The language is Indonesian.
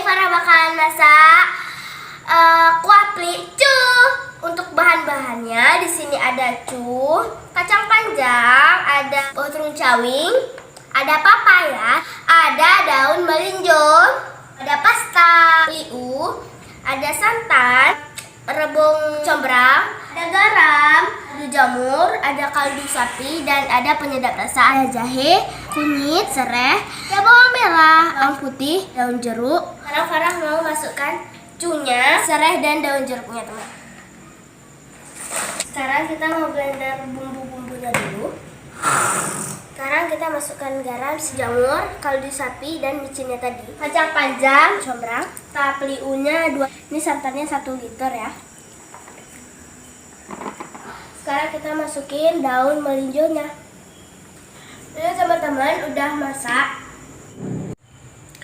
Farah bakalan masak kuah pelicu. Untuk bahan-bahannya di sini ada kacang panjang, ada potong cawing, ada papaya, ada daun melinjo, ada pasta liu, ada santan, rebung combrang, ada garam, ada jamur, ada kaldu sapi, dan ada penyedap rasa. Ada jahe, kunyit, serai, ada bawang merah, bawang putih, daun jeruk. Sekarang Farah mau masukkan cunya, serai, dan daun jeruknya, teman. Sekarang kita mau blender bumbu-bumbunya dulu. Sekarang kita masukkan garam, jamur, kaldu sapi, dan micinnya tadi. Kacang panjang, combrang, tahap liunya 2. Ini santannya 1 liter ya. Sekarang kita masukin daun melinjonya. Ini teman-teman udah masak.